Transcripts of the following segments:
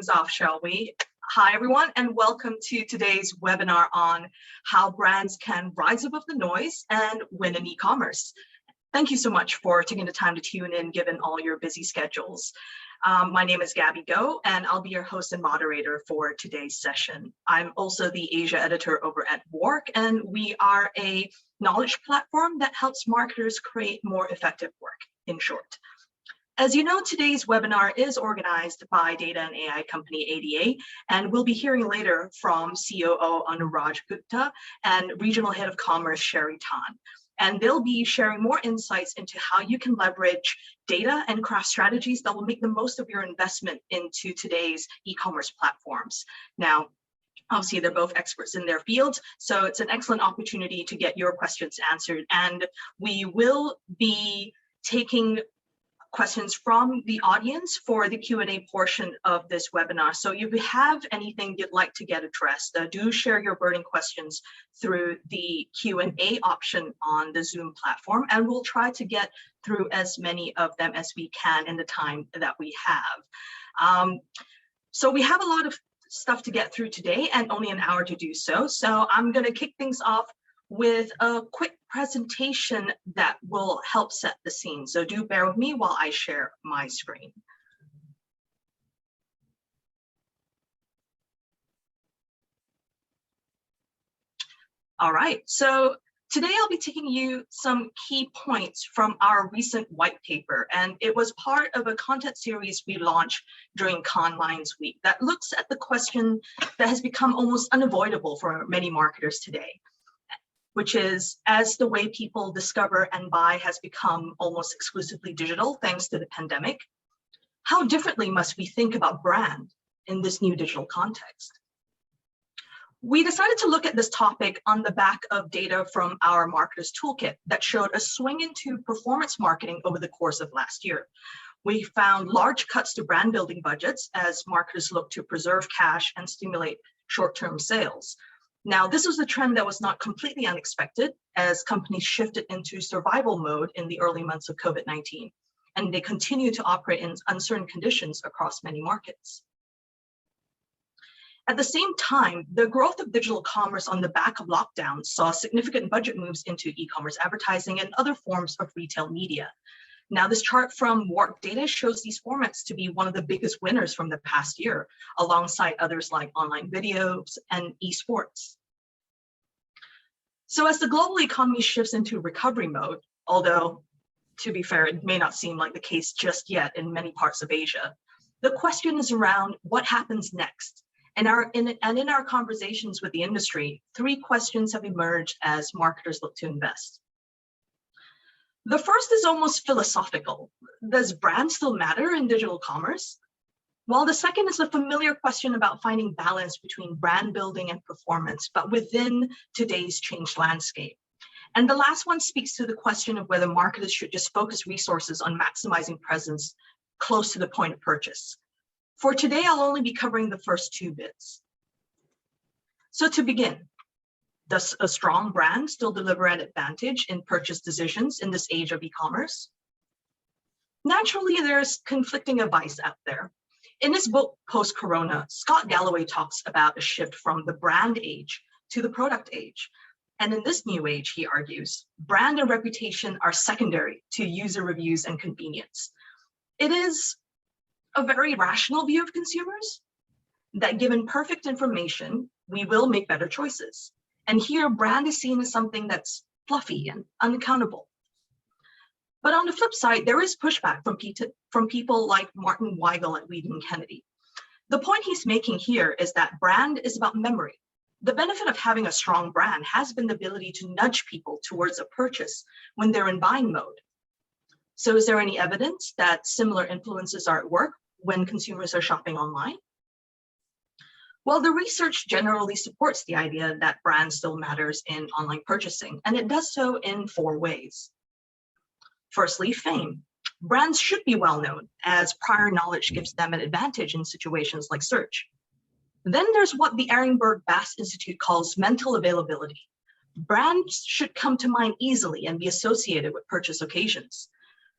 things off, shall we? Hi, everyone, and welcome to today's webinar on how brands can rise above the noise and win in e-commerce. Thank you so much for taking the time to tune in, given all your busy schedules. My name is Gabby Go, and I'll be your host and moderator for today's session. I'm also the Asia editor over at WARC, and we are a knowledge platform that helps marketers create more effective work, in short. As you know, today's webinar is organized by data and AI company ADA, and we'll be hearing later from COO Anuraj Gupta and Regional Head of Commerce Sherry Tan. And they'll be sharing more insights into how you can leverage data and craft strategies that will make the most of your investment into today's e-commerce platforms. Now, obviously, they're both experts in their fields, so it's an excellent opportunity to get your questions answered. And we will be taking questions from the audience for the Q&A portion of this webinar. So if you have anything you'd like to get addressed, do share your burning questions through the Q&A option on the Zoom platform, and we'll try to get through as many of them as we can in the time that we have. So we have a lot of stuff to get through today and only an hour to do so. So I'm going to kick things off with a quick presentation that will help set the scene. So do bear with me while I share my screen. All right, so today I'll be taking you some key points from our recent white paper, and it was part of a content series we launched during Conlines Week that looks at the question that has become almost unavoidable for many marketers today, which is, as the way people discover and buy has become almost exclusively digital thanks to the pandemic, how differently must we think about brand in this new digital context? We decided to look at this topic on the back of data from our Marketers Toolkit that showed a swing into performance marketing over the course of last year. We found large cuts to brand building budgets as marketers look to preserve cash and stimulate short-term sales. Now, this was a trend that was not completely unexpected as companies shifted into survival mode in the early months of COVID-19, and they continue to operate in uncertain conditions across many markets. At the same time, the growth of digital commerce on the back of lockdown saw significant budget moves into e-commerce advertising and other forms of retail media. Now, this chart from WARC data shows these formats to be one of the biggest winners from the past year, alongside others like online videos and esports. So as the global economy shifts into recovery mode, although to be fair, it may not seem like the case just yet in many parts of Asia, the question is around what happens next. And in our conversations with the industry, three questions have emerged as marketers look to invest. The first is almost philosophical. Does brand still matter in digital commerce? While the second is a familiar question about finding balance between brand building and performance, but within today's changed landscape. And the last one speaks to the question of whether marketers should just focus resources on maximizing presence close to the point of purchase. For today, I'll only be covering the first two bits. So to begin, does a strong brand still deliver an advantage in purchase decisions in this age of e-commerce? Naturally, there's conflicting advice out there. In his book, Post-Corona, Scott Galloway talks about a shift from the brand age to the product age. And in this new age, he argues, brand and reputation are secondary to user reviews and convenience. It is a very rational view of consumers that given perfect information, we will make better choices. And here, brand is seen as something that's fluffy and unaccountable. But on the flip side, there is pushback from people like Martin Weigel at Weeden Kennedy. The point he's making here is that brand is about memory. The benefit of having a strong brand has been the ability to nudge people towards a purchase when they're in buying mode. So is there any evidence that similar influences are at work when consumers are shopping online? Well, the research generally supports the idea that brand still matters in online purchasing, and it does so in four ways. Firstly, fame. Brands should be well known, as prior knowledge gives them an advantage in situations like search. Then there's what the Ehrenberg Bass Institute calls mental availability. Brands should come to mind easily and be associated with purchase occasions.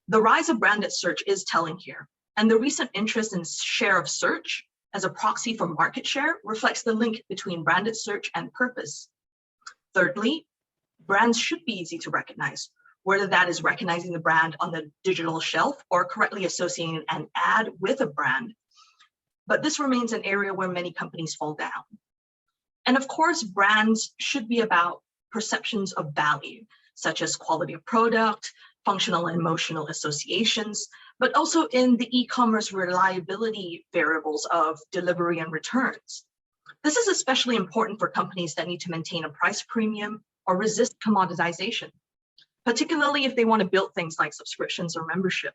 The rise of branded search is telling here, and the recent interest in share of search as a proxy for market share reflects the link between branded search and purpose. Thirdly, brands should be easy to recognize, whether that is recognizing the brand on the digital shelf or correctly associating an ad with a brand. But this remains an area where many companies fall down. And of course, brands should be about perceptions of value, such as quality of product, functional and emotional associations, but also in the e-commerce reliability variables of delivery and returns. This is especially important for companies that need to maintain a price premium or resist commoditization, particularly if they want to build things like subscriptions or membership.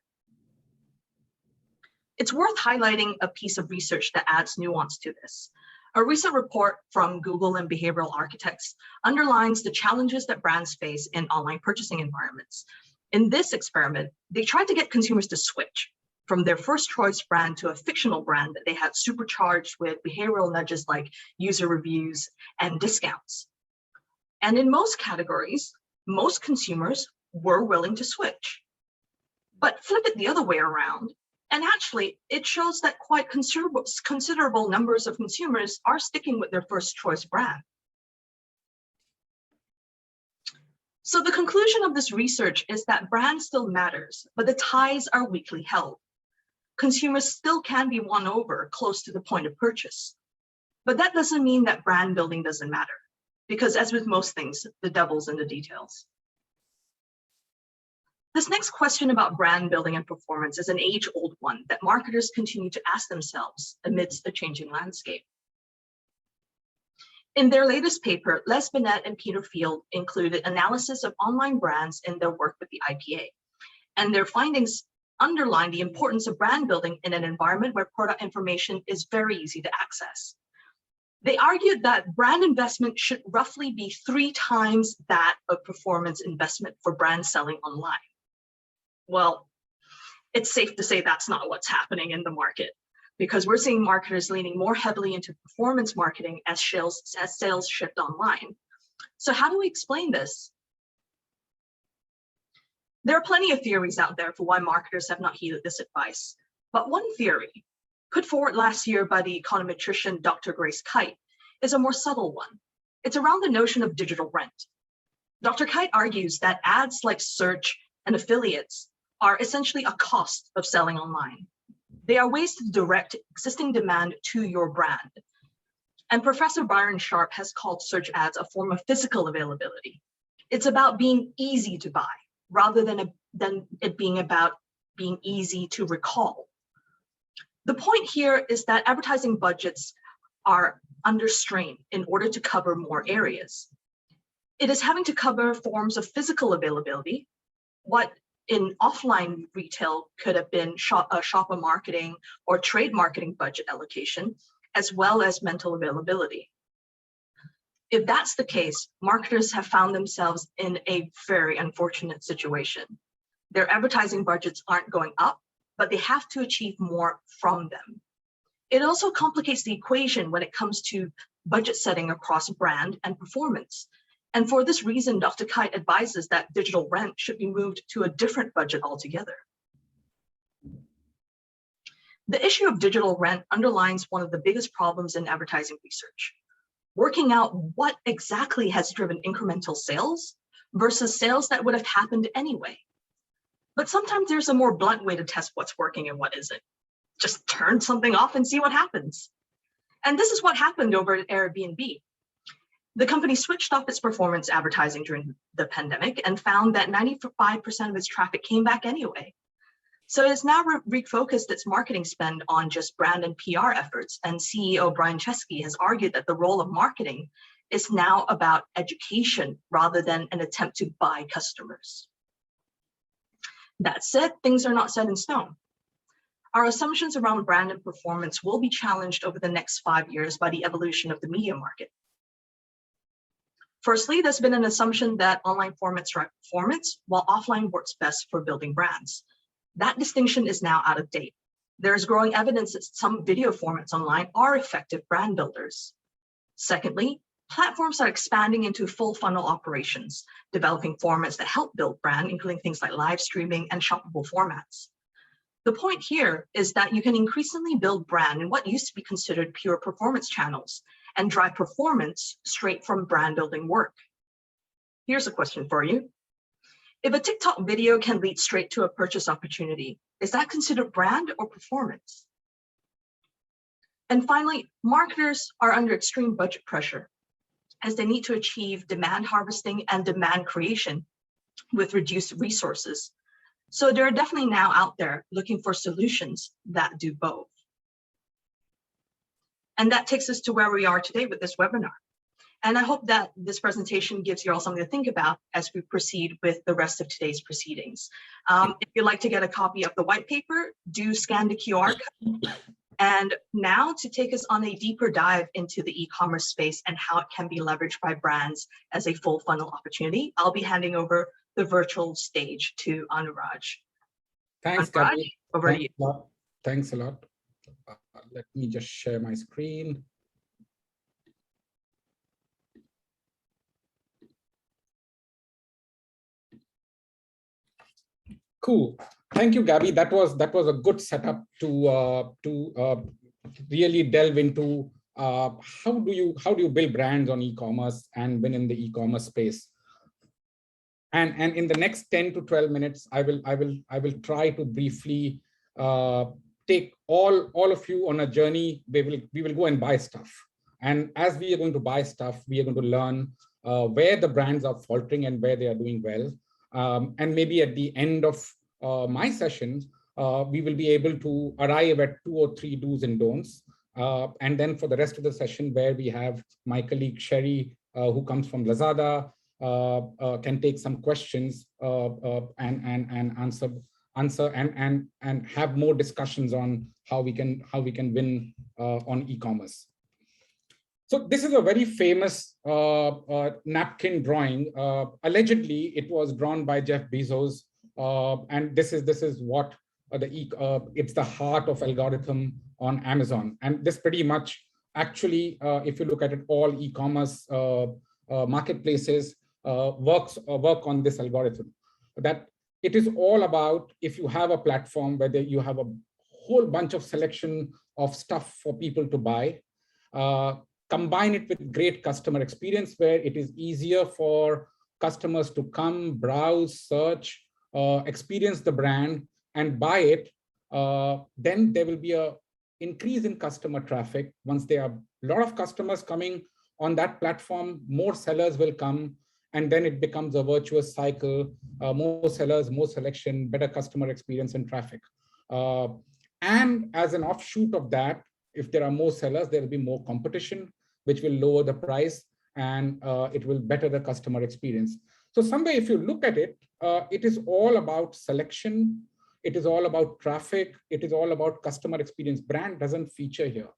It's worth highlighting a piece of research that adds nuance to this. A recent report from Google and behavioral architects underlines the challenges that brands face in online purchasing environments. In this experiment, they tried to get consumers to switch from their first choice brand to a fictional brand that they had supercharged with behavioral nudges like user reviews and discounts. And in most categories, most consumers were willing to switch. But flip it the other way around, and actually, it shows that quite considerable numbers of consumers are sticking with their first choice brand. So the conclusion of this research is that brand still matters, but the ties are weakly held. Consumers still can be won over close to the point of purchase. But that doesn't mean that brand building doesn't matter, because as with most things, the devil's in the details. This next question about brand building and performance is an age-old one that marketers continue to ask themselves amidst a changing landscape. In their latest paper, Les Binet and Peter Field included analysis of online brands in their work with the IPA, and their findings underline the importance of brand building in an environment where product information is very easy to access. They argued that brand investment should roughly be 3 times that of performance investment for brand selling online. Well, it's safe to say that's not what's happening in the market, because we're seeing marketers leaning more heavily into performance marketing as sales shift online. So how do we explain this? There are plenty of theories out there for why marketers have not heeded this advice, but one theory, put forward last year by the econometrician Dr. Grace Kite, is a more subtle one. It's around the notion of digital rent. Dr. Kite argues that ads like search and affiliates are essentially a cost of selling online. They are ways to direct existing demand to your brand. And Professor Byron Sharp has called search ads a form of physical availability. It's about being easy to buy, rather than it being about being easy to recall. The point here is that advertising budgets are under strain in order to cover more areas. It is having to cover forms of physical availability, what in offline retail could have been shopper marketing or trade marketing budget allocation, as well as mental availability. If that's the case, marketers have found themselves in a very unfortunate situation. Their advertising budgets aren't going up, but they have to achieve more from them. It also complicates the equation when it comes to budget setting across brand and performance. And for this reason, Dr. Kite advises that digital rent should be moved to a different budget altogether. The issue of digital rent underlines one of the biggest problems in advertising research: working out what exactly has driven incremental sales versus sales that would have happened anyway. But sometimes there's a more blunt way to test what's working and what isn't. Just turn something off and see what happens. And this is what happened over at Airbnb. The company switched off its performance advertising during the pandemic and found that 95% of its traffic came back anyway. So it's now refocused its marketing spend on just brand and PR efforts, and CEO Brian Chesky has argued that the role of marketing is now about education rather than an attempt to buy customers. That said, things are not set in stone. Our assumptions around brand and performance will be challenged over the next 5 years by the evolution of the media market. Firstly, there's been an assumption that online formats drive performance, while offline works best for building brands. That distinction is now out of date. There's growing evidence that some video formats online are effective brand builders. Secondly, platforms are expanding into full funnel operations, developing formats that help build brand, including things like live streaming and shoppable formats. The point here is that you can increasingly build brand in what used to be considered pure performance channels and drive performance straight from brand building work. Here's a question for you. If a TikTok video can lead straight to a purchase opportunity, is that considered brand or performance? And finally, marketers are under extreme budget pressure as they need to achieve demand harvesting and demand creation with reduced resources. So they're definitely now out there looking for solutions that do both. And that takes us to where we are today with this webinar. And I hope that this presentation gives you all something to think about as we proceed with the rest of today's proceedings. If you'd like to get a copy of the white paper, do scan the QR code. And now to take us on a deeper dive into the e-commerce space and how it can be leveraged by brands as a full funnel opportunity, I'll be handing over the virtual stage to Anuraj. Thanks, Anuraj, Gabby. over to you. Thanks a lot. Let me just share my screen. Cool. Thank you, Gabby. That was a good setup to really delve into how do you build brands on e-commerce and win in the e-commerce space. And in the next 10 to 12 minutes, I will try to briefly take all of you on a journey. We will go and buy stuff. And as we are going to buy stuff, we are going to learn where the brands are faltering and where they are doing well. And maybe at the end of my session, we will be able to arrive at 2 or 3 do's and don'ts. And then for the rest of the session, where we have my colleague Sherry, who comes from Lazada, can take some questions and answer and have more discussions on how we can win on e-commerce. So this is a very famous napkin drawing. Allegedly, it was drawn by Jeff Bezos, and this is what it's the heart of algorithm on Amazon. And this pretty much actually, if you look at it, all e-commerce marketplaces work on this algorithm. That it is all about, if you have a platform where you have a whole bunch of selection of stuff for people to buy, combine it with great customer experience where it is easier for customers to come, browse, search, experience the brand and buy it, then there will be a increase in customer traffic. Once there are a lot of customers coming on that platform, more sellers will come, and then it becomes a virtuous cycle. More sellers, more selection, better customer experience and traffic. And as an offshoot of that, if there are more sellers, there will be more competition, which will lower the price and it will better the customer experience. So somewhere, if you look at it, it is all about selection. It is all about traffic. It is all about customer experience. Brand doesn't feature here.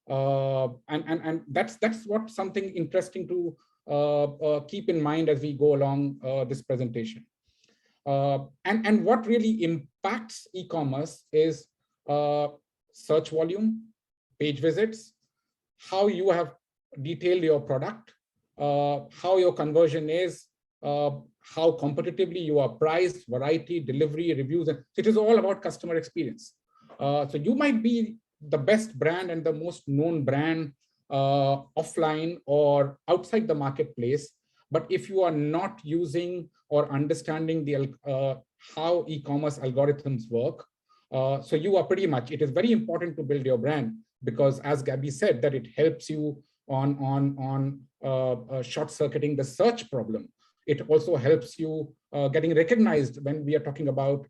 And that's what something interesting to keep in mind as we go along this presentation. And what really impacts e-commerce is search volume, page visits, how you have detailed your product, how your conversion is, how competitively you are priced, variety, delivery, reviews. And it is all about customer experience. So you might be the best brand and the most known brand offline or outside the marketplace, but if you are not using or understanding the how e-commerce algorithms work, so you are pretty much, it is very important to build your brand, because as Gabby said, that it helps you on short-circuiting the search problem. It also helps you getting recognized when we are talking about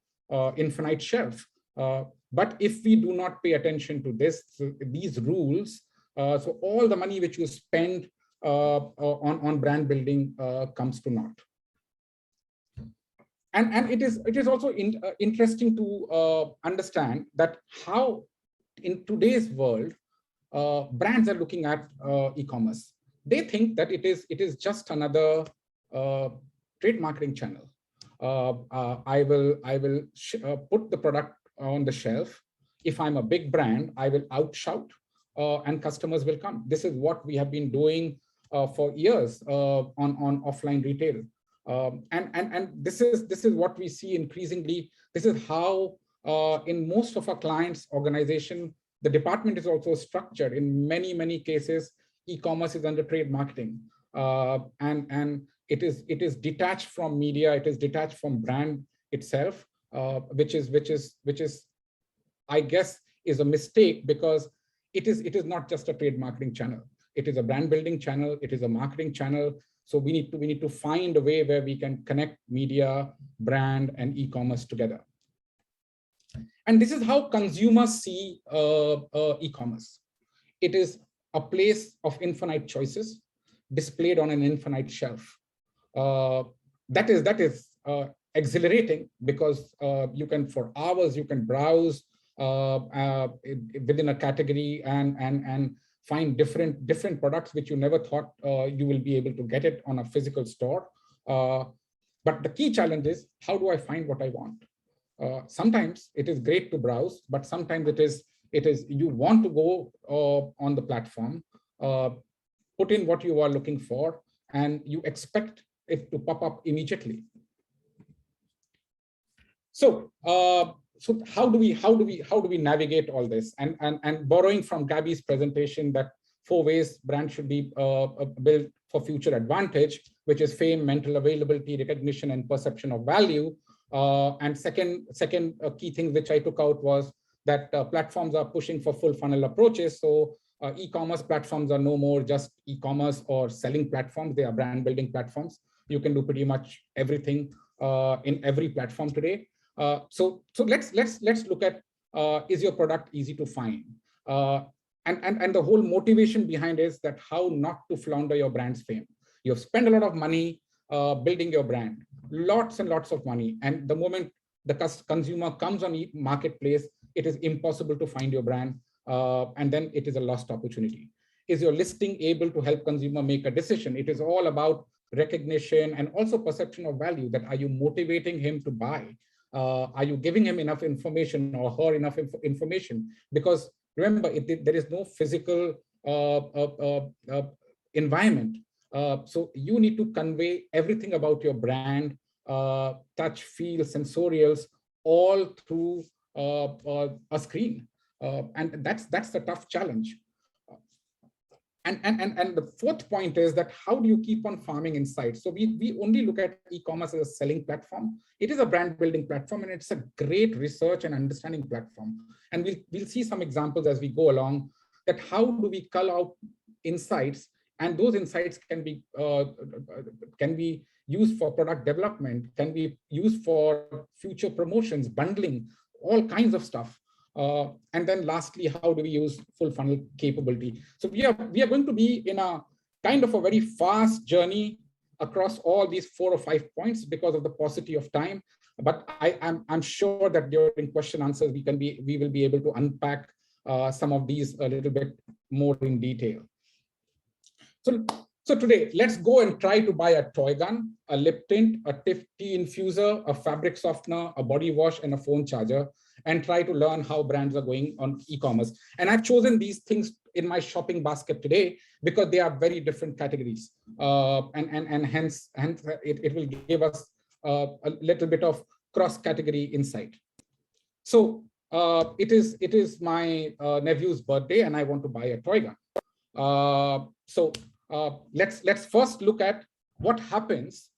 infinite shelf. But if we do not pay attention to these rules, so all the money which you spend on brand building comes to naught. And it is also interesting to understand that how in today's world brands are looking at e-commerce. They think that it is just another trade marketing channel. I will put the product on the shelf. If I'm a big brand, I will outshout and customers will come. This is what we have been doing for years on offline retail. And this is what we see increasingly. This is how in most of our clients' organization, the department is also structured. In many cases, e-commerce is under trade marketing, and it is detached from media. It is detached from brand itself, which is, I guess, is a mistake, because it is not just a trade marketing channel. It is a brand building channel. It is a marketing channel. So we need to find a way where we can connect media, brand, and e-commerce together. And this is how consumers see e-commerce. It is a place of infinite choices displayed on an infinite shelf. That is exhilarating, because you can, for hours, you can browse within a category and find different products which you never thought you will be able to get it on a physical store. But the key challenge is, how do I find what I want? Sometimes it is great to browse, but sometimes it is you want to go on the platform, put in what you are looking for, and you expect it to pop up immediately. So how do we navigate all this? And borrowing from Gabby's presentation, that 4 ways brands should be built for future advantage, which is fame, mental availability, recognition, and perception of value. And second key thing which I took out was that platforms are pushing for full funnel approaches. So e-commerce platforms are no more just e-commerce or selling platforms. They are brand building platforms. You can do pretty much everything in every platform today. So let's look at, is your product easy to find? And the whole motivation behind is that how not to flounder your brand's fame. You've spent a lot of money building your brand, lots and lots of money. And the moment the consumer comes on marketplace, it is impossible to find your brand. And then it is a lost opportunity. Is your listing able to help consumer make a decision? It is all about recognition and also perception of value. That are you motivating him to buy? Are you giving him enough information or her enough information? Because remember, there is no physical environment. So you need to convey everything about your brand, touch, feel, sensorials, all through a screen. And that's the tough challenge. And the fourth point is that how do you keep on farming insights? So we only look at e-commerce as a selling platform. It is a brand building platform, and it's a great research and understanding platform. And we'll see some examples as we go along, that how do we cull out insights, and those insights can be used for product development, can be used for future promotions, bundling, all kinds of stuff. And then lastly, how do we use full funnel capability? So we are going to be in a kind of a very fast journey across all these 4 or 5 points because of the paucity of time. But I'm sure that during question answers, we will be able to unpack some of these a little bit more in detail. So today, let's go and try to buy a toy gun, a lip tint, a tea infuser, a fabric softener, a body wash, and a phone charger, and try to learn how brands are going on e-commerce. And I've chosen these things in my shopping basket today because they are very different categories. And hence it will give us a little bit of cross-category insight. So it is my nephew's birthday, and I want to buy a toy gun. So let's first look at what happens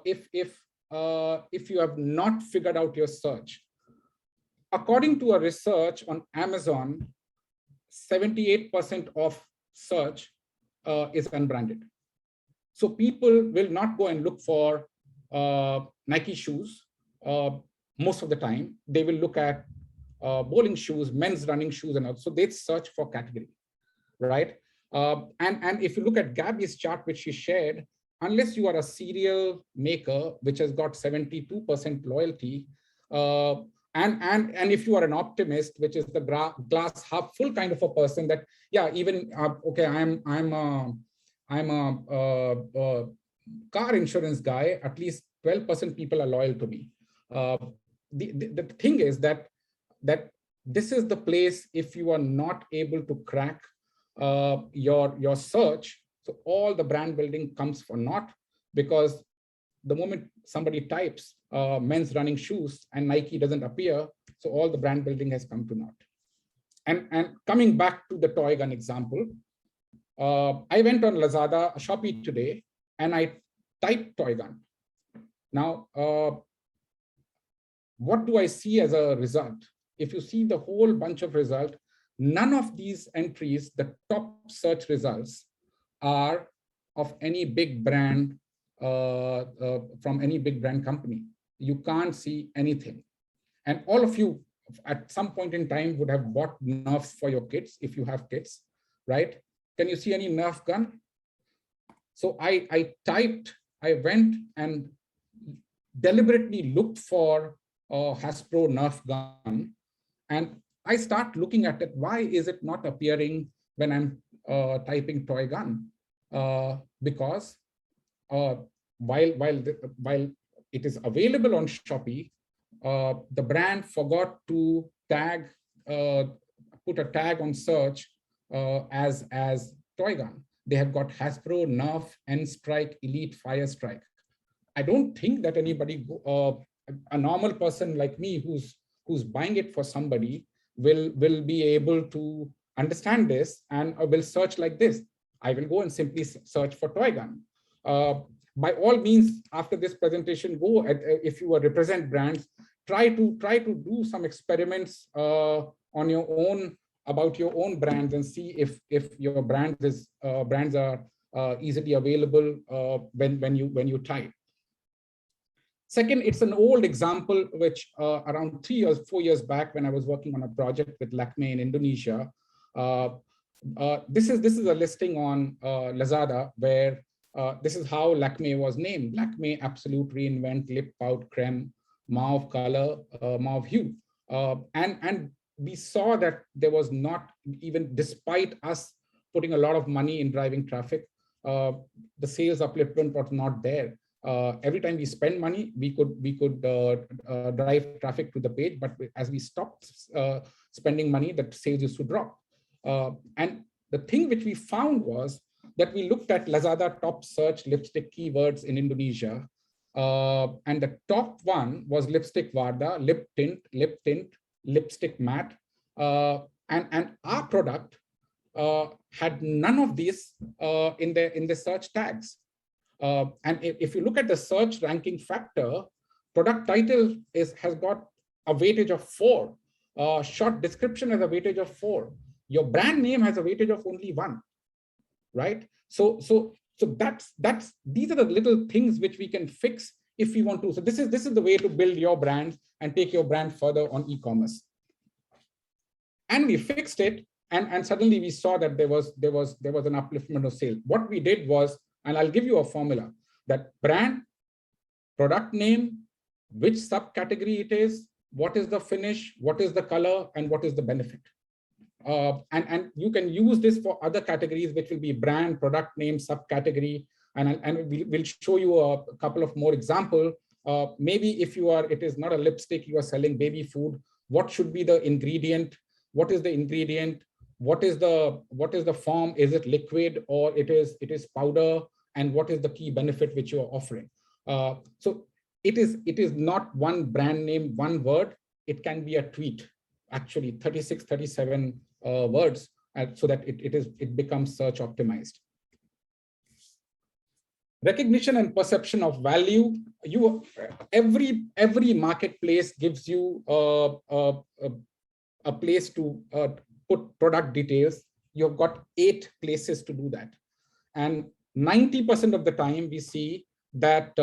if you have not figured out your search. According to a research on Amazon, 78% of search is unbranded. So people will not go and look for Nike shoes most of the time. They will look at bowling shoes, men's running shoes, and also they search for category, right? And if you look at Gabby's chart, which she shared, unless you are a serial maker, which has got 72% loyalty, and if you are an optimist, which is the glass half full kind of a person, that yeah, even okay, I'm a car insurance guy. At least 12% people are loyal to me. The thing is that this is the place, if you are not able to crack your search, so all the brand building comes for naught, because the moment somebody types men's running shoes and Nike doesn't appear, so all the brand building has come to naught. And coming back to the toy gun example, I went on Lazada, Shopee today, and I typed toy gun. Now, what do I see as a result? If you see the whole bunch of results, none of these entries, the top search results, are of any big brand, from any big brand company. You can't see anything. And all of you at some point in time would have bought Nerfs for your kids, if you have kids, right? Can you see any Nerf gun? So I went and deliberately looked for a Hasbro Nerf gun, and I start looking at it. Why is it not appearing when I'm typing toy gun? Because while it is available on Shopee, the brand forgot to tag, put a tag on search as toy gun. They have got Hasbro, Nerf, N-Strike, Elite, Fire Strike. I don't think that anybody, a normal person like me who's buying it for somebody will be able to understand this and will search like this. I will go and simply search for toy gun. By all means, after this presentation, go if you represent brands, try to do some experiments on your own about your own brands and see if your brands are easily available when you type. Second, it's an old example which around 4 years back when I was working on a project with Lakme in Indonesia. This is a listing on Lazada where this is how Lakme was named. Lakme Absolute Reinvent Lip Pout Creme Mauve Color Mauve Hue. And we saw that there was not, even despite us putting a lot of money in driving traffic, the sales upliftment was not there. Every time we spend money, we could drive traffic to the page, but as we stopped spending money, the sales used to drop. And the thing which we found was that we looked at Lazada top search lipstick keywords in Indonesia, and the top one was lipstick Varda, lip tint, lipstick matte, and our product had none of these in the search tags. And if you look at the search ranking factor, product title has got a weightage of 4. Short description has a weightage of 4. Your brand name has a weightage of only 1, right? So these are the little things which we can fix if we want to. So this is the way to build your brand and take your brand further on e-commerce. And we fixed it, and suddenly we saw that there was an upliftment of sale. What we did was, and I'll give you a formula, that brand, product name, which subcategory it is, what is the finish, what is the color, and what is the benefit. And you can use this for other categories, which will be brand, product name, subcategory, and we'll show you a couple of more examples. Maybe if it is not a lipstick, you are selling baby food, what should be the ingredient? What is the ingredient? What is the form? Is it liquid or it is powder? And what is the key benefit which you are offering? So it is not one brand name, one word. It can be a tweet, actually 36, 37 words, so that it becomes search optimized. Recognition and perception of value. Every marketplace gives you a place to put product details. You've got 8 places to do that, and 90% of the time we see that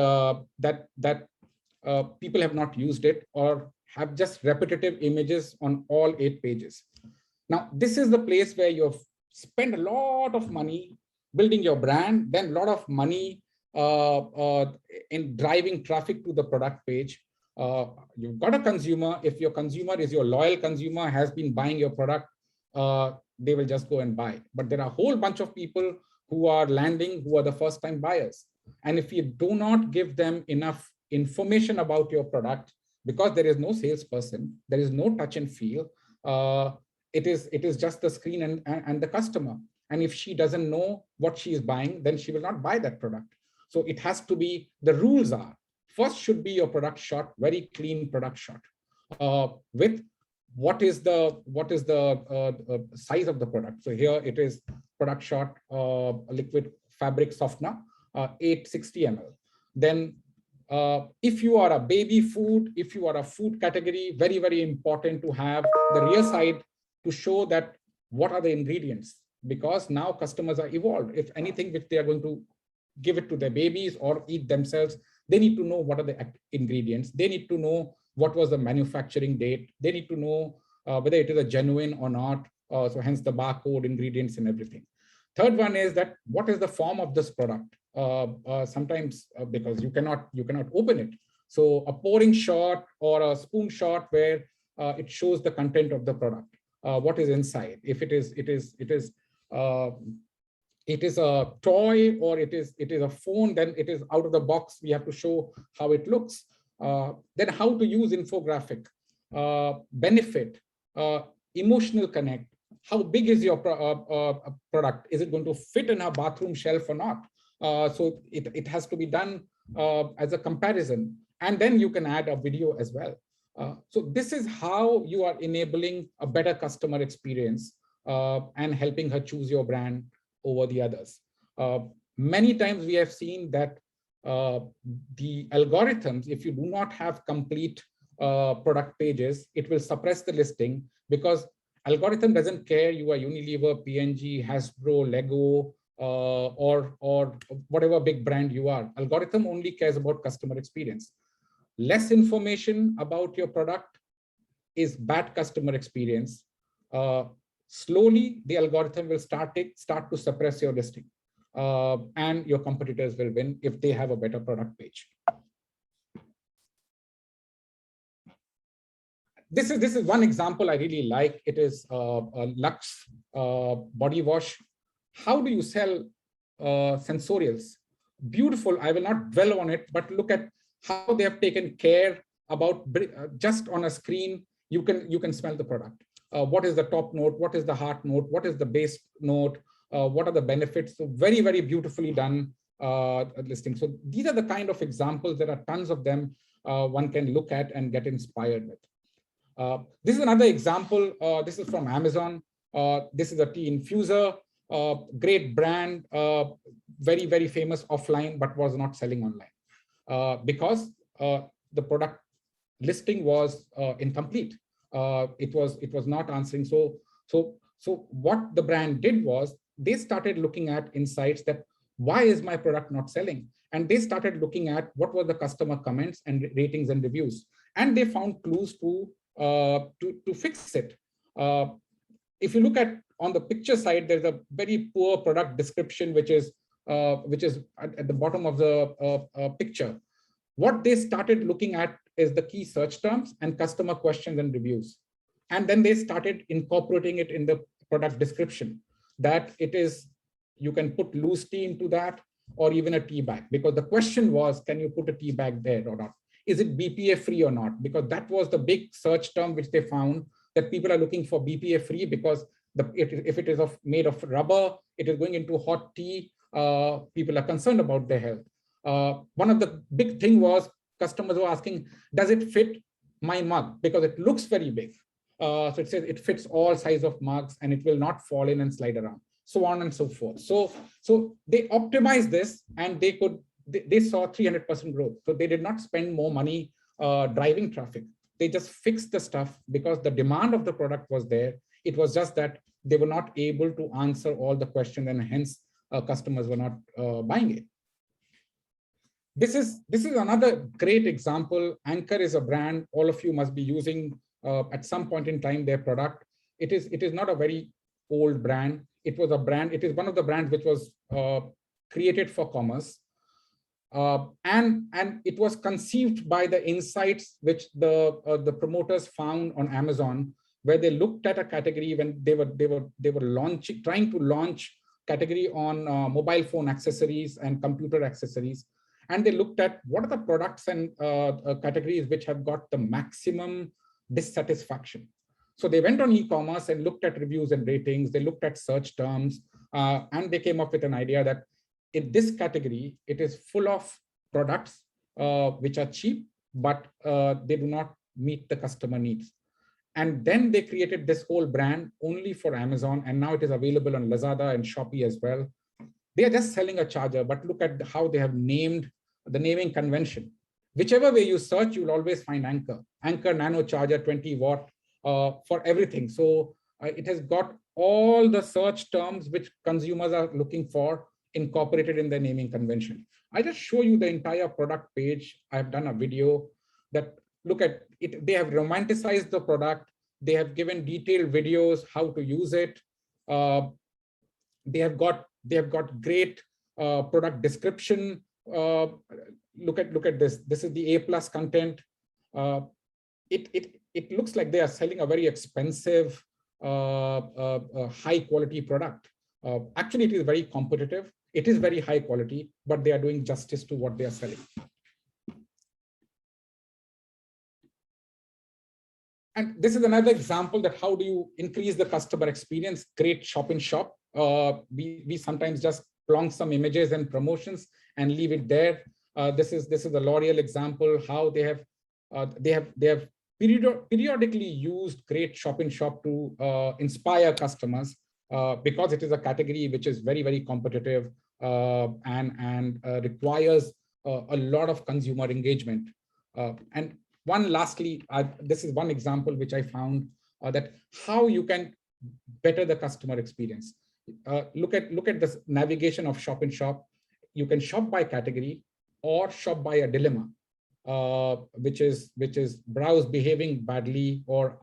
people have not used it or have just repetitive images on all 8 pages. Now, this is the place where you've spent a lot of money building your brand, then a lot of money in driving traffic to the product page. You've got a consumer. If your consumer is your loyal consumer, has been buying your product, they will just go and buy. But there are a whole bunch of people who are landing, who are the first time buyers. And if you do not give them enough information about your product, because there is no salesperson, there is no touch and feel, it is just the screen and the customer. And if she doesn't know what she is buying, then she will not buy that product. So it has to be, the rules are, first should be your product shot, very clean product shot, with what is the size of the product. So here it is product shot, liquid fabric softener, 860 ml. Then if you are a baby food, if you are a food category, very, very important to have the rear side to show that what are the ingredients, because now customers are evolved. If anything which they are going to give it to their babies or eat themselves, they need to know what are the ingredients. They need to know what was the manufacturing date. They need to know whether it is a genuine or not. So hence the barcode, ingredients and everything. Third one is that what is the form of this product? Sometimes because you cannot open it. So a pouring shot or a spoon shot where it shows the content of the product. What is inside? If it is a toy or it is a phone, then it is out of the box. We have to show how it looks. Then how to use infographic, benefit, emotional connect. How big is your product? Is it going to fit in a bathroom shelf or not? So it has to be done as a comparison. And then you can add a video as well. So this is how you are enabling a better customer experience and helping her choose your brand over the others. Many times we have seen that the algorithms, if you do not have complete product pages, it will suppress the listing, because algorithm doesn't care you are Unilever, P&G, Hasbro, Lego, or whatever big brand you are. Algorithm only cares about customer experience. Less information about your product is bad customer experience. Slowly, the algorithm will start to suppress your listing, and your competitors will win if they have a better product page. This is one example I really like. It is a Lux body wash. How do you sell sensorials? Beautiful. I will not dwell on it, but look at how they have taken care about just on a screen. You can smell the product. What is the top note? What is the heart note? What is the base note? What are the benefits? So very, very beautifully done listing. So these are the kind of examples. There are tons of them one can look at and get inspired with. This is another example. This is from Amazon. This is a tea infuser, great brand, very, very famous offline, but was not selling online because the product listing was incomplete. It was not answering. So what the brand did was they started looking at insights that why is my product not selling? And they started looking at what were the customer comments and ratings and reviews. And they found clues to fix it. If you look at on the picture side, there's a very poor product description, which is at the bottom of the picture. What they started looking at is the key search terms and customer questions and reviews. And then they started incorporating it in the product description, that it is, you can put loose tea into that or even a tea bag, because the question was, can you put a tea bag there or not? Is it BPA free or not? Because that was the big search term which they found, that people are looking for BPA free because if it is made of rubber, it is going into hot tea. People are concerned about their health. One of the big thing was customers were asking, does it fit my mug? Because it looks very big. So it says it fits all size of mugs and it will not fall in and slide around, so on and so forth. So they optimized this and they saw 300% growth. So they did not spend more money driving traffic. They just fixed the stuff because the demand of the product was there. It was just that they were not able to answer all the questions, and hence customers were not buying it. This is another great example. Anchor is a brand all of you must be using at some point in time their product. It is not a very old brand. It was a brand. It is one of the brands which was created for commerce. And it was conceived by the insights which the promoters found on Amazon, where they looked at a category when they were trying to launch category on mobile phone accessories and computer accessories, and they looked at what are the products and categories which have got the maximum dissatisfaction. So they went on e-commerce and looked at reviews and ratings. They looked at search terms, and they came up with an idea that in this category, it is full of products which are cheap, but they do not meet the customer needs. And then they created this whole brand only for Amazon, and now it is available on Lazada and Shopee as well. They are just selling a charger, but look at how they have named the naming convention. Whichever way you search, you will always find Anchor Nano Charger 20 watt for everything. So it has got all the search terms which consumers are looking for incorporated in the naming convention. I just show you the entire product page. I've done a video that look at it. They have romanticized the product. They have given detailed videos how to use it. They have got great product description. Look at this. This is the A+ content. It looks like they are selling a very expensive, high quality product. Actually, it is very competitive. It is very high quality, but they are doing justice to what they are selling. And this is another example that how do you increase the customer experience? Great shop in shop. We sometimes just plonk some images and promotions and leave it there. This is the L'Oreal example, how they have periodically used great shop in shop to inspire customers because it is a category which is very, very competitive and requires a lot of consumer engagement. And lastly, this is one example which I found that how you can better the customer experience. Look at this navigation of shop in shop. You can shop by category or shop by a dilemma, which is brows behaving badly, or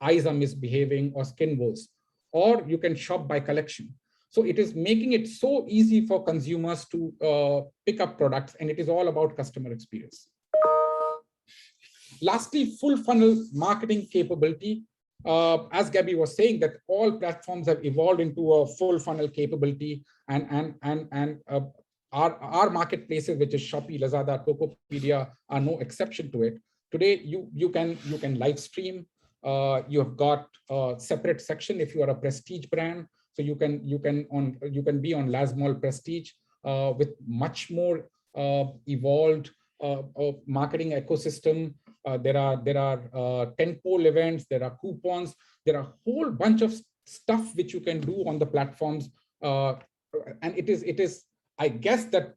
eyes are misbehaving, or skin woes, or you can shop by collection. So it is making it so easy for consumers to pick up products, and it is all about customer experience. Lastly, full funnel marketing capability. As Gabby was saying, that all platforms have evolved into a full funnel capability, and our marketplaces, which is Shopee, Lazada, Tokopedia, are no exception to it. Today, you can live stream. You have got a separate section if you are a prestige brand. So you can be on Lazmall Prestige with much more evolved marketing ecosystem. There are tentpole events, there are coupons, there are a whole bunch of stuff which you can do on the platforms, and it is I guess that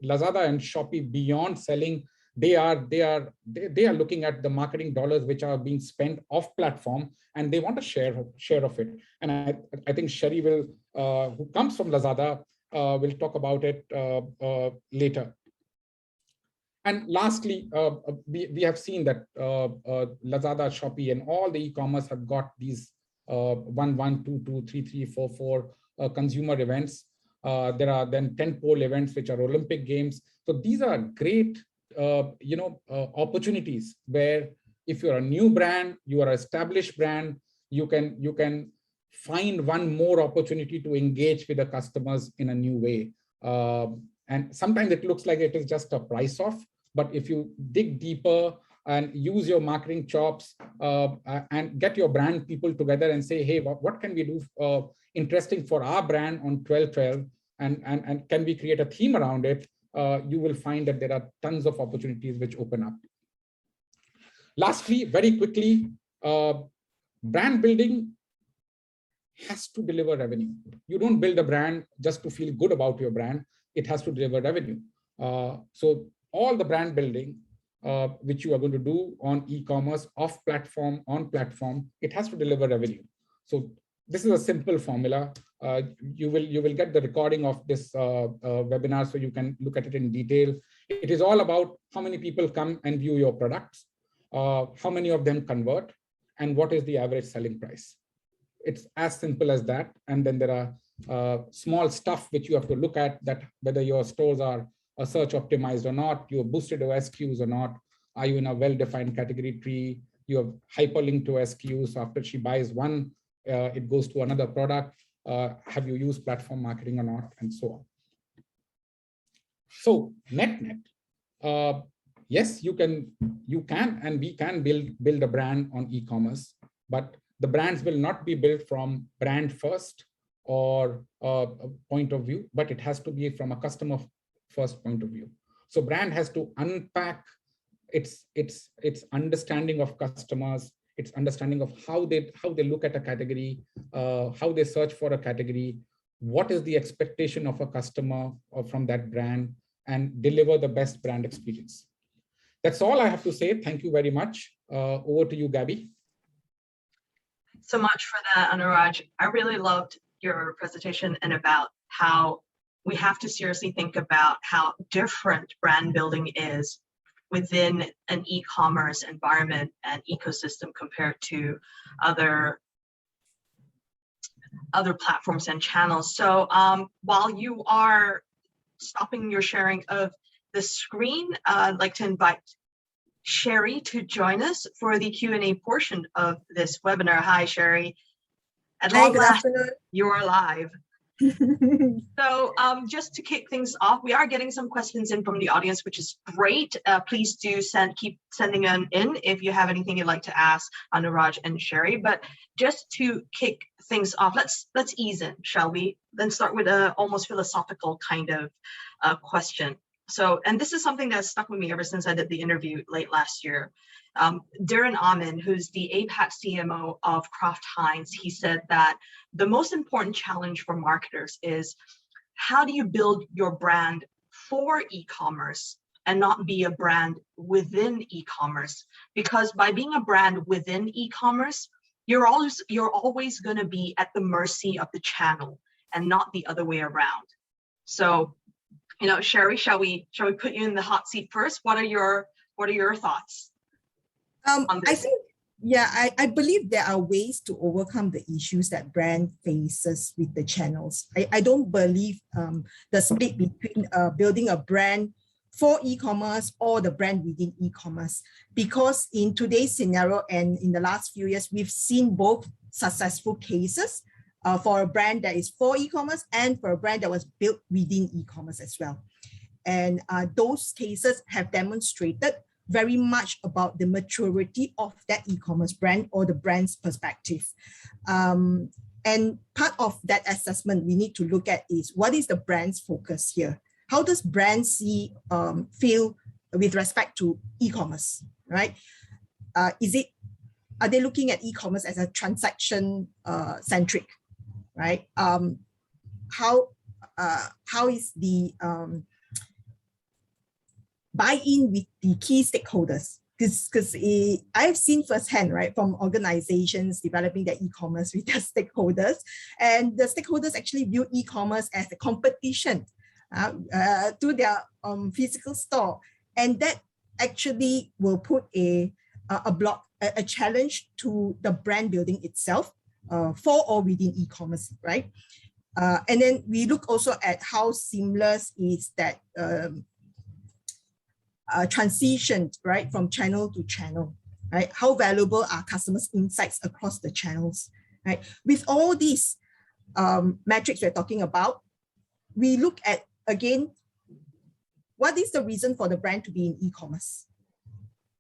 Lazada and Shopee, beyond selling, they are looking at the marketing dollars which are being spent off platform, and they want a share of it. And I think Sherry will, who comes from Lazada, will talk about it later. And lastly, we have seen that Lazada, Shopee, and all the e-commerce have got these 1, 1, 2, 2, 3, 3, 4, 4 consumer events. There are then tentpole events, which are Olympic Games. So these are great, opportunities where if you're a new brand, you are an established brand, you can find one more opportunity to engage with the customers in a new way. And sometimes it looks like it is just a price off, but if you dig deeper and use your marketing chops and get your brand people together and say, hey, what can we do interesting for our brand on 12/12, and can we create a theme around it, you will find that there are tons of opportunities which open up. Lastly, very quickly, brand building has to deliver revenue. You don't build a brand just to feel good about your brand. It has to deliver revenue. So all the brand building which you are going to do on e-commerce, off platform, on platform, it has to deliver revenue. So this is a simple formula. You will get the recording of this webinar, so you can look at it in detail. It is all about how many people come and view your products, how many of them convert, and what is the average selling price. It's as simple as that. And then there are small stuff which you have to look at, that whether your stores are search optimized or not, you have boosted your SKUs or not, are you in a well-defined category tree, you have hyperlinked to SKUs, so after she buys one, it goes to another product, have you used platform marketing or not, and so on. So net, yes, you can and we can build a brand on e-commerce, but the brands will not be built from brand first. or a point of view, but it has to be from a customer first point of view. So brand has to unpack its understanding of customers, its understanding of how they look at a category, how they search for a category, what is the expectation of a customer or from that brand, and deliver the best brand experience. That's all I have to say. Thank you very much. Over to you, Gabby. So much for that, Anurag. I really loved your presentation and about how we have to seriously think about how different brand building is within an e-commerce environment and ecosystem compared to other platforms and channels. So while you are stopping your sharing of the screen, I'd like to invite Sherry to join us for the Q&A portion of this webinar. Hi, Sherry. At long last, you are live. So just to kick things off, we are getting some questions in from the audience, which is great. Please do keep sending them in if you have anything you'd like to ask Anurag and Sherry. But just to kick things off, let's ease in, shall we? Then start with a almost philosophical kind of question. So, and this is something that's stuck with me ever since I did the interview late last year. Darren Amin, who's the APAC CMO of Kraft Heinz, he said that the most important challenge for marketers is how do you build your brand for e-commerce and not be a brand within e-commerce? Because by being a brand within e-commerce, you're always going to be at the mercy of the channel and not the other way around. So, you know, Sherry, shall we put you in the hot seat first? What are your thoughts? I think, yeah, I believe there are ways to overcome the issues that brand faces with the channels. I don't believe the split between building a brand for e-commerce or the brand within e-commerce, because in today's scenario and in the last few years, we've seen both successful cases for a brand that is for e-commerce and for a brand that was built within e-commerce as well. And those cases have demonstrated very much about the maturity of that e-commerce brand or the brand's perspective. And part of that assessment we need to look at is what is the brand's focus here? How does brand feel with respect to e-commerce, right? Are they looking at e-commerce as a transaction centric, right? How is the buy-in with the key stakeholders? Because I've seen firsthand, right, from organizations developing their e-commerce with their stakeholders, and the stakeholders actually view e-commerce as a competition to their physical store, and that actually will put a challenge to the brand building itself for or within e-commerce, right? And then we look also at how seamless is that transition, right, from channel to channel, right? How valuable are customers' insights across the channels, right? With all these metrics we're talking about, we look at, again, what is the reason for the brand to be in e-commerce?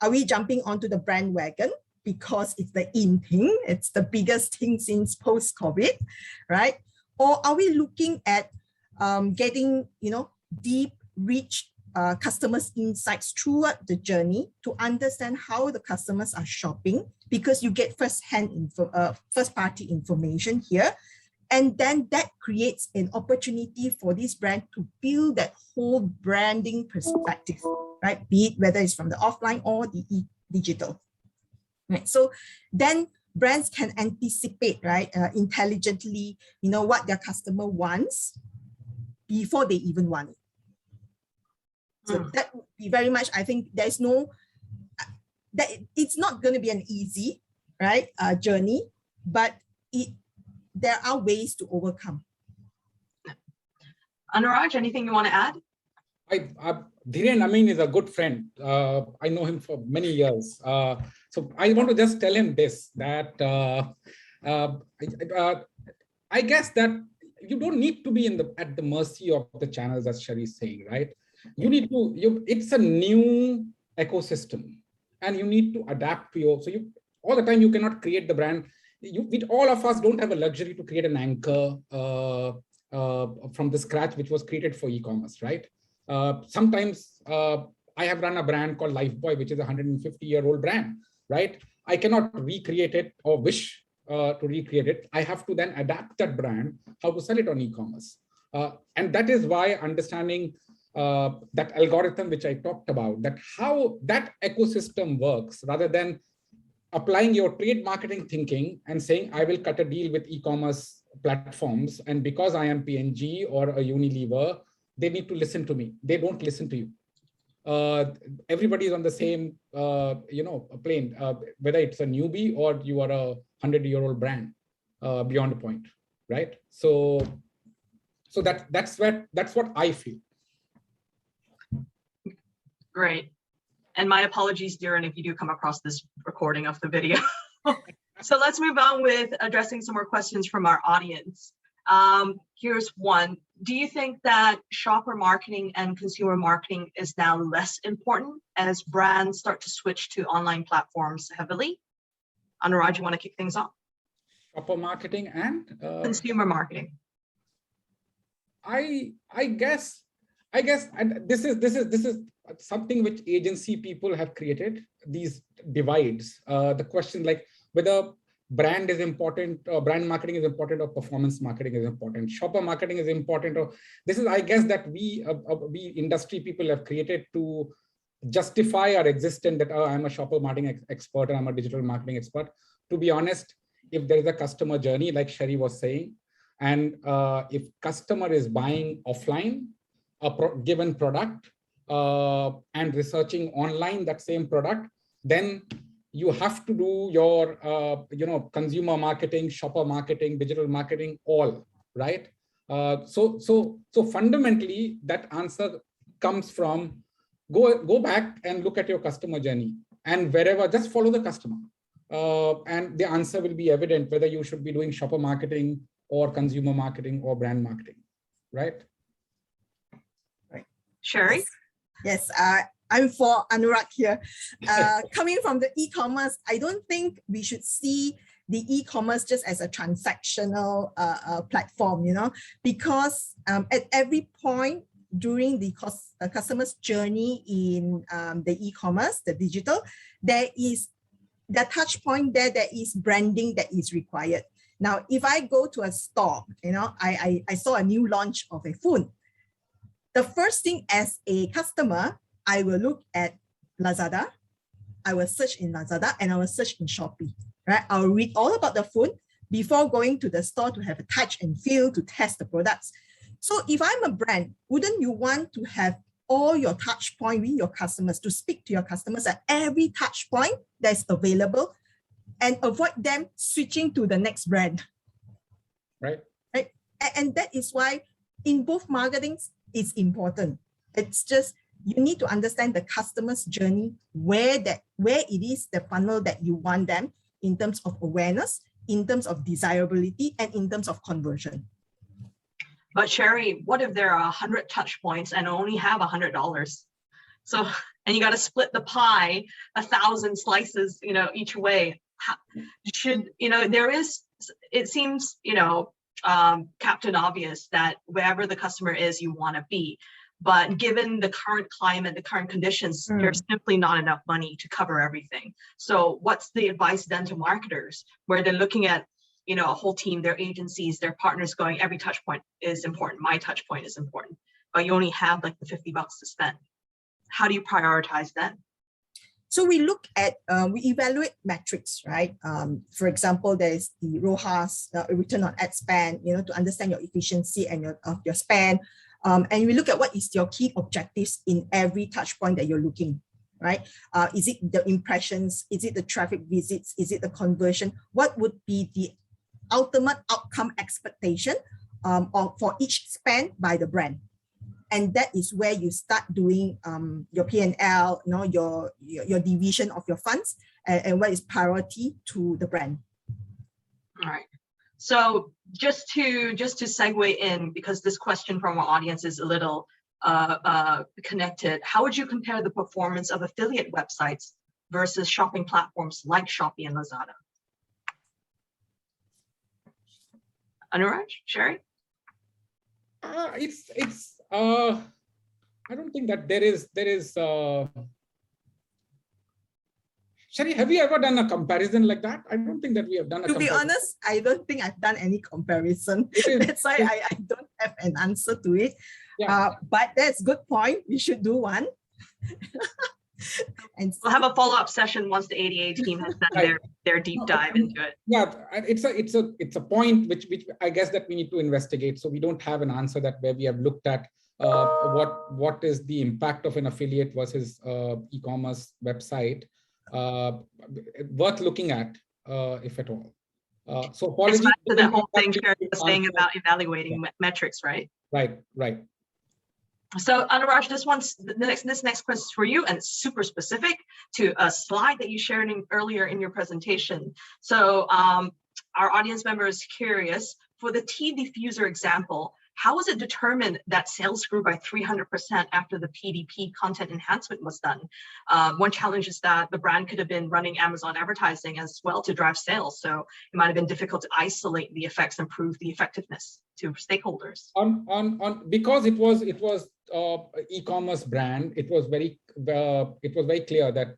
Are we jumping onto the brand wagon because it's the in thing, it's the biggest thing since post-COVID, right? Or are we looking at getting, deep, rich customers' insights throughout the journey to understand how the customers are shopping, because you get first-party information here. And then that creates an opportunity for this brand to build that whole branding perspective, right? Be it whether it's from the offline or the digital, right? So then brands can anticipate, right, intelligently, what their customer wants before they even want it. So that would be very much, I think there's it's not going to be an easy, right, journey, but there are ways to overcome. Anurag, anything you want to add? Dhiren Amin is a good friend. I know him for many years. So I want to just tell him this, that I guess that you don't need to be at the mercy of the channels, as Sherry is saying, right? You need to, it's a new ecosystem and you need to adapt to all the time. You cannot create the brand all of us don't have a luxury to create an anchor from the scratch, which was created for e-commerce, right? Sometimes I have run a brand called Lifebuoy, which is a 150-year-old brand, right? I cannot recreate it or wish to recreate it. I have to then adapt that brand, how to sell it on e-commerce. And that is why understanding that algorithm, which I talked about, that how that ecosystem works, rather than applying your trade marketing thinking and saying, I will cut a deal with e-commerce platforms, and because I am P&G or a Unilever, they need to listen to me. They don't listen to you. Everybody is on the same plane, whether it's a newbie or you are a 100-year-old brand beyond a point, right? So that's what I feel. Great. And my apologies, Darren, if you do come across this recording of the video. So let's move on with addressing some more questions from our audience. Here's one. Do you think that shopper marketing and consumer marketing is now less important as brands start to switch to online platforms heavily? Anurag, you want to kick things off? Shopper marketing and consumer marketing. I guess and this is something which agency people have created, these divides. The question like whether brand is important or brand marketing is important or performance marketing is important, shopper marketing is important, or this is, I guess, that we industry people have created to justify our existence that I'm a shopper marketing expert or I'm a digital marketing expert. To be honest, if there is a customer journey, like Sherry was saying, and if customer is buying offline a given product and researching online that same product, then you have to do your consumer marketing, shopper marketing, digital marketing, all right. So fundamentally, that answer comes from go back and look at your customer journey, and wherever, just follow the customer, and the answer will be evident whether you should be doing shopper marketing or consumer marketing or brand marketing, right? Right. Sherry? Yes, I'm for Anurag here. Coming from the e-commerce, I don't think we should see the e-commerce just as a transactional platform, because at every point during the customer's journey in the e-commerce, the digital, there is the touch point there is branding that is required. Now, if I go to a store, I saw a new launch of a phone. The first thing as a customer, I will look at Lazada, I will search in Lazada, and I will search in Shopee, right? I'll read all about the phone before going to the store to have a touch and feel to test the products. So if I'm a brand, wouldn't you want to have all your touch point with your customers, to speak to your customers at every touch point that's available and avoid them switching to the next brand? Right. Right. And that is why in both marketing, it's important. It's just, you need to understand the customer's journey, where it is the funnel that you want them in terms of awareness, in terms of desirability, and in terms of conversion. But Sherry, what if there are 100 touch points and only have $100? So, and you got to split the pie 1,000 slices, each way. It seems, Captain Obvious that wherever the customer is, you want to be. But given the current climate, the current conditions, there's simply not enough money to cover everything. So what's the advice then to marketers, where they're looking at, a whole team, their agencies, their partners going, every touch point is important. My touch point is important, but you only have like the $50 to spend. How do you prioritize then? So we look at, we evaluate metrics, right? For example, there's the ROAS, return on ad spend, to understand your efficiency and your spend. And we look at what is your key objectives in every touch point that you're looking, right? Is it the impressions? Is it the traffic visits? Is it the conversion? What would be the ultimate outcome expectation for each spend by the brand? And that is where you start doing your P&L, your division of your funds, and what is priority to the brand. All right. So just to segue in, because this question from our audience is a little connected, how would you compare the performance of affiliate websites versus shopping platforms like Shopee and Lazada? Anuraj, Sherry? I don't think that there is Sherry, have you ever done a comparison like that? I don't think that we have done a To comparison. be honest, I don't think I've done any comparison. That's why I don't have an answer to it. Yeah. But that's a good point. We should do one. And We'll have a follow-up session once the ADA team has done their deep dive into it. Yeah, it's a point which I guess that we need to investigate. So we don't have an answer that where we have looked at what is the impact of an affiliate versus e-commerce website. Worth looking at, if at all. So apologies. It's back to the whole thing Sherry was saying about evaluating metrics, right? Right. So Anuraj, this next question is for you, and it's super specific to a slide that you shared earlier in your presentation. So our audience member is curious, for the tea diffuser example, how was it determined that sales grew by 300% after the PDP content enhancement was done? One challenge is that the brand could have been running Amazon advertising as well to drive sales. So it might have been difficult to isolate the effects and prove the effectiveness to stakeholders. Because it was e-commerce brand, it was very clear that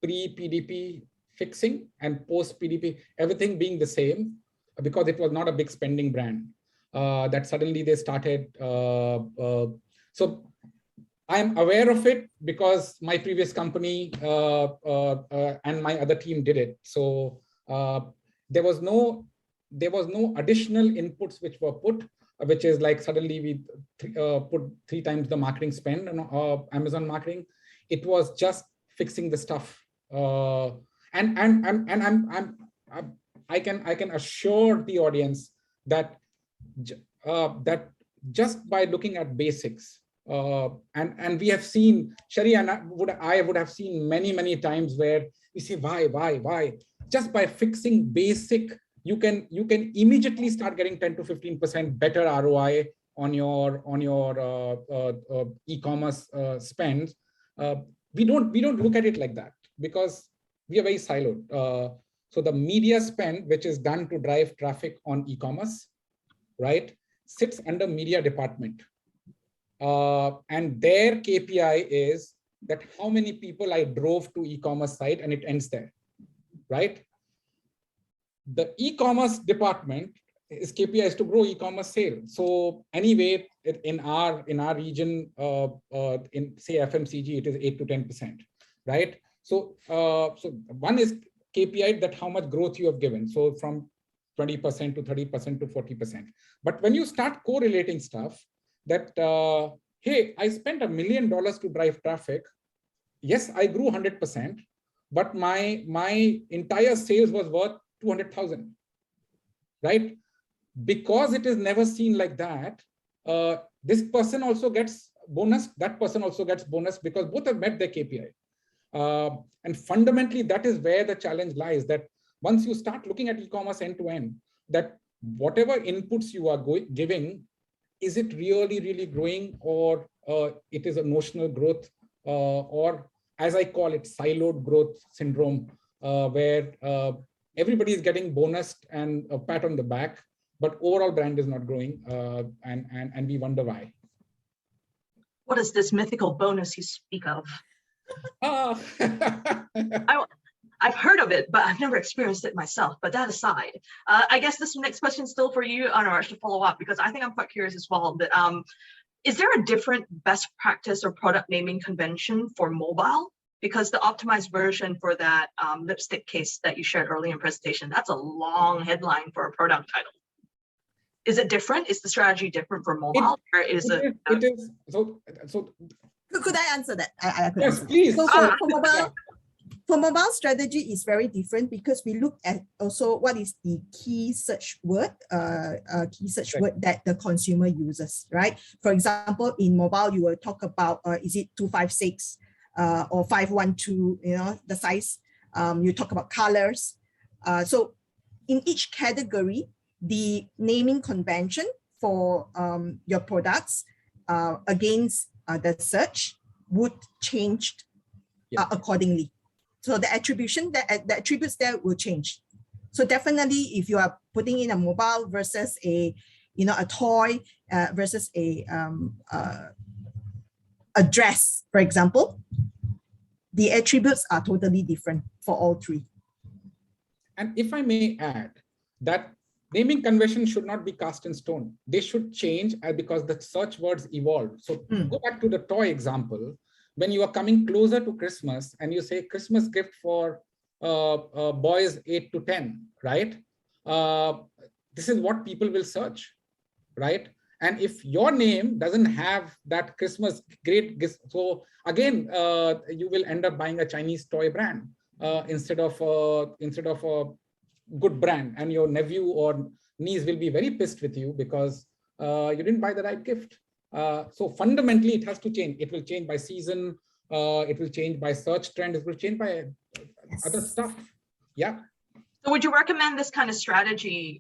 pre-PDP fixing and post-PDP, everything being the same, because it was not a big spending brand. That suddenly they started. So I'm aware of it because my previous company and my other team did it. So there was no additional inputs which were put, which is like suddenly we put 3 times the marketing spend on Amazon marketing. It was just fixing the stuff, and I can assure the audience that just by looking at basics, and we have seen, Sherry and I would have seen many times where we say why just by fixing basic, you can immediately start getting 10 to 15% better ROI on your e-commerce spend. We don't look at it like that because we are very siloed. So the media spend, which is done to drive traffic on e-commerce, right, sits under media department. And their KPI is that how many people I drove to e-commerce site, and it ends there, right? The e-commerce department is KPI is to grow e-commerce sales. So anyway, in our region, in say FMCG, it is 8 to 10%, right? So so one is KPI, that how much growth you have given. So from 20% to 30% to 40%. But when you start correlating stuff that, hey, I spent $1 million to drive traffic. Yes, I grew 100%, but my entire sales was worth 200,000, right? Because it is never seen like that. This person also gets bonus. That person also gets bonus because both have met their KPI. And fundamentally, that is where the challenge lies, that once you start looking at e-commerce end to end, that whatever inputs you are giving, is it really growing, or it is a notional growth, or as I call it, siloed growth syndrome, where everybody is getting bonused and a pat on the back, but overall brand is not growing, and we wonder why. What is this mythical bonus you speak of? I've heard of it, but I've never experienced it myself. But that aside, I guess this next question is still for you, Anuraj, to follow up, because I think I'm quite curious as well. That is there a different best practice or product naming convention for mobile? Because the optimized version for that lipstick case that you shared earlier in presentation, that's a long headline for a product title. Is it different? Is the strategy different for mobile, or is it? It is. So. Could I answer that? I could Yes, answer please. So for mobile strategy is very different because we look at also what is the key search word, word that the consumer uses, right? For example, in mobile, you will talk about is it 256 or 512, you know, the size. You talk about colors. So in each category, the naming convention for your products against the search would change accordingly. So the attribution, the attributes there will change. So definitely, if you are putting in a mobile versus a, a toy versus a dress, for example, the attributes are totally different for all three. And if I may add, that naming convention should not be cast in stone. They should change because the search words evolve. So go back to the toy example. When you are coming closer to Christmas and you say Christmas gift for boys 8 to 10, right? This is what people will search, right? And if your name doesn't have that Christmas great gift, so again, you will end up buying a Chinese toy brand instead of a good brand, and your nephew or niece will be very pissed with you because you didn't buy the right gift. So fundamentally, it has to change. It will change by season. It will change by search trend. It will change by other stuff. Yeah. So would you recommend this kind of strategy,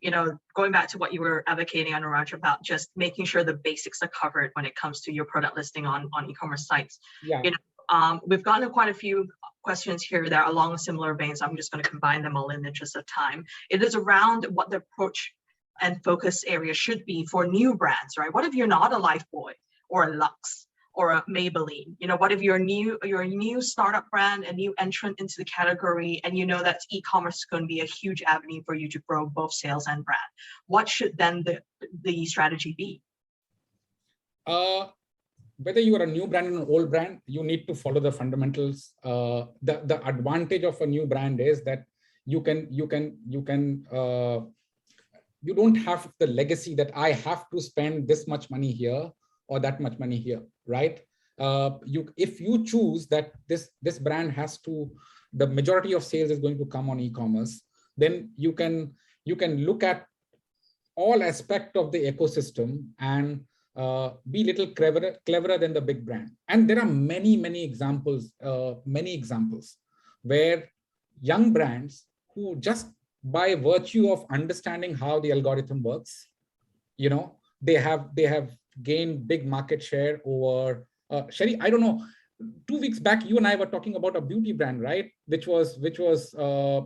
going back to what you were advocating, Anuraj, about just making sure the basics are covered when it comes to your product listing on e-commerce sites? Yeah. We've gotten quite a few questions here that are along similar veins. I'm just going to combine them all in the interest of time. It is around what the approach and focus area should be for new brands, right? What if you're not a Lifebuoy or a Lux or a Maybelline? What if you're a new startup brand, a new entrant into the category, and that e-commerce is going to be a huge avenue for you to grow both sales and brand? What should then the strategy be? Whether you are a new brand or an old brand, you need to follow the fundamentals. The advantage of a new brand is that you don't have the legacy that I have to spend this much money here or that much money here, right? If you choose that this brand the majority of sales is going to come on e-commerce, then you can look at all aspects of the ecosystem and be a little cleverer than the big brand. And there are many examples where young brands who just by virtue of understanding how the algorithm works, they have gained big market share over Sherry, I don't know, 2 weeks back you and I were talking about a beauty brand, right, which was a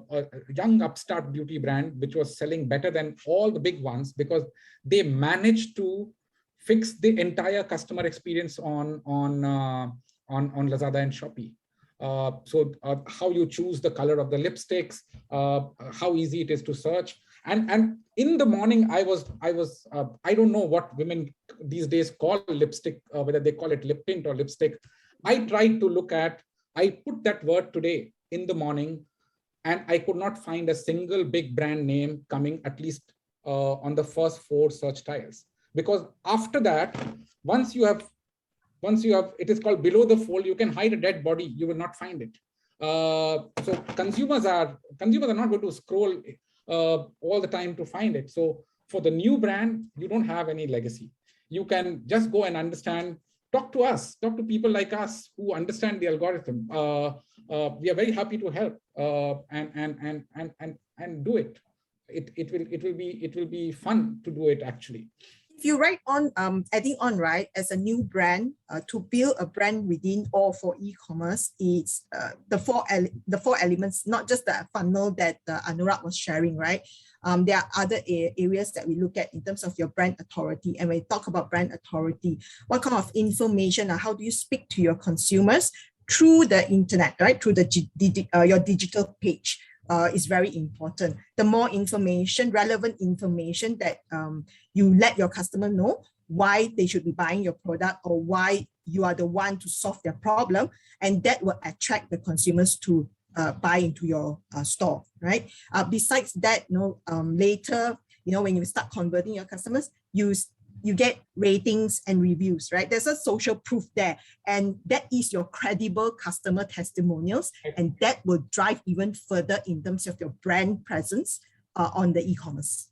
young upstart beauty brand which was selling better than all the big ones because they managed to fix the entire customer experience on Lazada and Shopee. So how you choose the color of the lipsticks, how easy it is to search, and in the morning I don't know what women these days call lipstick, whether they call it lip tint or lipstick. I put that word today in the morning, and I could not find a single big brand name coming, at least on the first 4 search tiles. Because after that, once you have, it is called below the fold, you can hide a dead body, you will not find it. So consumers are not going to scroll all the time to find it. So for the new brand, you don't have any legacy. You can just go and understand, talk to people like us who understand the algorithm. We are very happy to help and do it. It will be fun to do it actually. If you write on adding on, right, as a new brand, to build a brand within or for e-commerce, it's the four elements, not just the funnel that Anurag was sharing, right? There are other areas that we look at in terms of your brand authority. And when we talk about brand authority, what kind of information or how do you speak to your consumers through the internet, right? Through your digital page. Is very important. The more information, relevant information that you let your customer know why they should be buying your product or why you are the one to solve their problem, and that will attract the consumers to buy into your store, right? Besides that, later, when you start converting your customers, you get ratings and reviews, right? There's a social proof there, and that is your credible customer testimonials, and that will drive even further in terms of your brand presence on the e-commerce.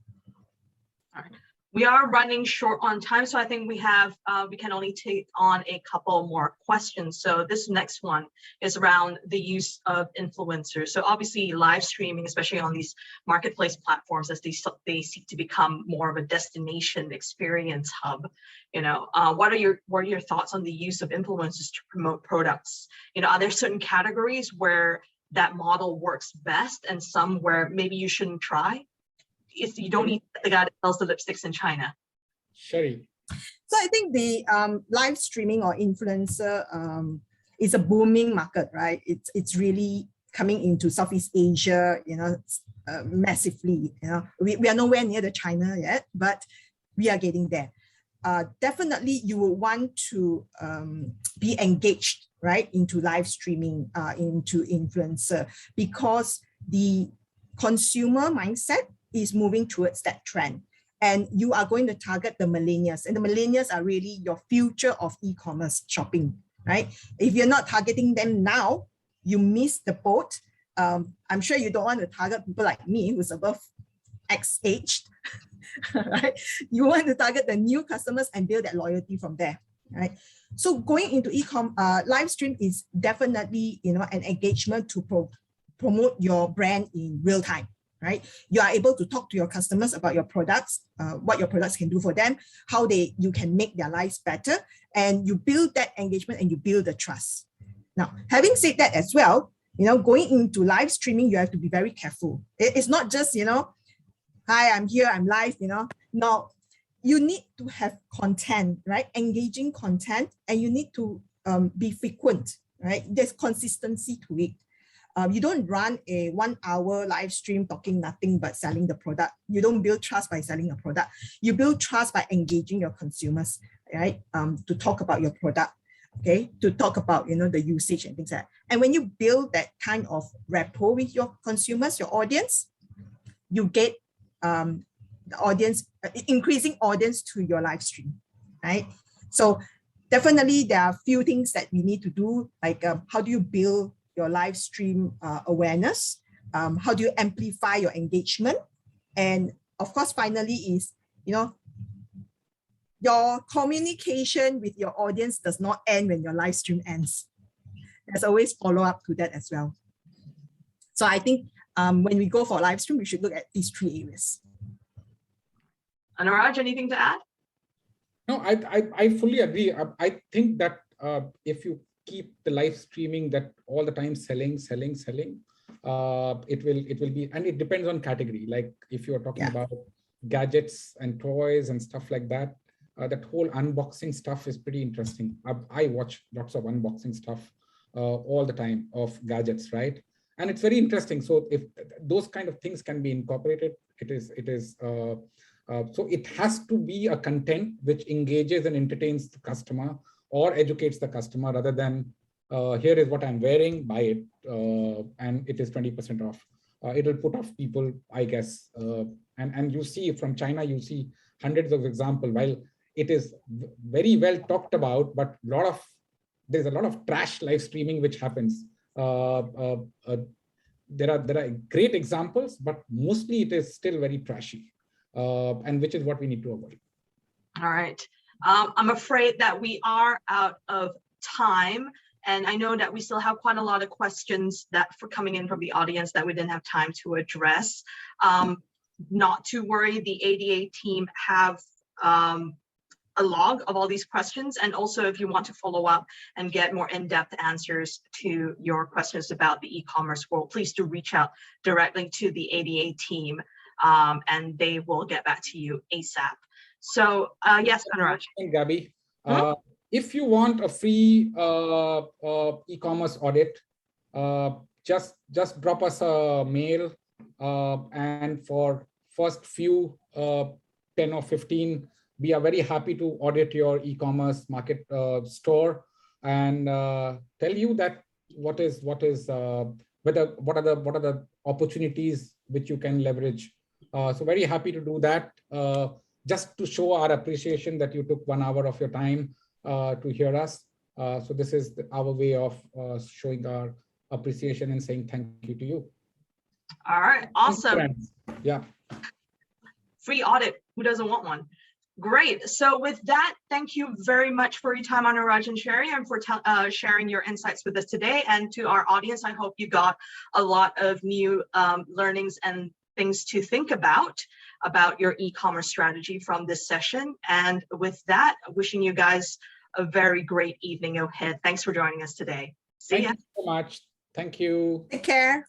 All right. We are running short on time, so I think we can only take on a couple more questions. So this next one is around the use of influencers. So obviously live streaming, especially on these marketplace platforms, as they seek to become more of a destination experience hub. What are your thoughts on the use of influencers to promote products? Are there certain categories where that model works best and some where maybe you shouldn't try? If you don't need the guy that sells the lipsticks in China. Sherry. So I think the live streaming or influencer is a booming market, right? It's really coming into Southeast Asia, massively. We are nowhere near the China yet, but we are getting there. Definitely, you will want to be engaged, right, into live streaming, into influencer, because the consumer mindset is moving towards that trend. And you are going to target the millennials, and the millennials are really your future of e-commerce shopping, right? If you're not targeting them now, you miss the boat. I'm sure you don't want to target people like me who's above X aged, right? You want to target the new customers and build that loyalty from there, right? So going into live stream is definitely, an engagement to promote your brand in real time. Right? You are able to talk to your customers about your products, what your products can do for them, how you can make their lives better, and you build that engagement and you build the trust. Now, having said that as well, going into live streaming, you have to be very careful. It's not just, hi, I'm here, I'm live, No, you need to have content, right? Engaging content, and you need to be frequent, right? There's consistency to it. You don't run a 1 hour live stream talking nothing but selling the product. You don't build trust by selling a product. You build trust by engaging your consumers, right? To talk about your product, okay? To talk about, the usage and things like that. And when you build that kind of rapport with your consumers, your audience, you get the audience, increasing audience to your live stream, right? So definitely there are a few things that we need to do, like how do you build your live stream awareness? How do you amplify your engagement? And of course, finally is, your communication with your audience does not end when your live stream ends. There's always follow up to that as well. So I think when we go for live stream, we should look at these 3 areas. Anuraj, anything to add? No, I fully agree. I think that if you keep the live streaming that all the time selling, it will be, and it depends on category. Like if you're talking about gadgets and toys and stuff like that, that whole unboxing stuff is pretty interesting. I watch lots of unboxing stuff all the time of gadgets, right? And it's very interesting. So if those kind of things can be incorporated, so it has to be a content which engages and entertains the customer or educates the customer, rather than here is what I'm wearing, buy it, and it is 20% off. It'll put off people, I guess. And you see from China, you see hundreds of examples. While it is very well talked about, but there's a lot of trash live streaming which happens. There are great examples, but mostly it is still very trashy, and which is what we need to avoid. All right. I'm afraid that we are out of time, and I know that we still have quite a lot of questions for coming in from the audience that we didn't have time to address. Not to worry, the ADA team have a log of all these questions, and also if you want to follow up and get more in-depth answers to your questions about the e-commerce world, please do reach out directly to the ADA team, and they will get back to you ASAP. So yes, Anuraj. Gabby, if you want a free e-commerce audit, just drop us a mail, and for first few 10 or 15, we are very happy to audit your e-commerce market store and tell you that what are the opportunities which you can leverage. So very happy to do that. Just to show our appreciation that you took 1 hour of your time to hear us. So this is our way of showing our appreciation and saying thank you to you. All right, awesome. Yeah. Free audit, who doesn't want one? Great. So with that, thank you very much for your time, Anuraj and Sherry, and for sharing your insights with us today. And to our audience, I hope you got a lot of new learnings and things to think about your e-commerce strategy from this session. And with that, wishing you guys a very great evening ahead. Thanks for joining us today. See ya. Thank you so much. Thank you. Take care.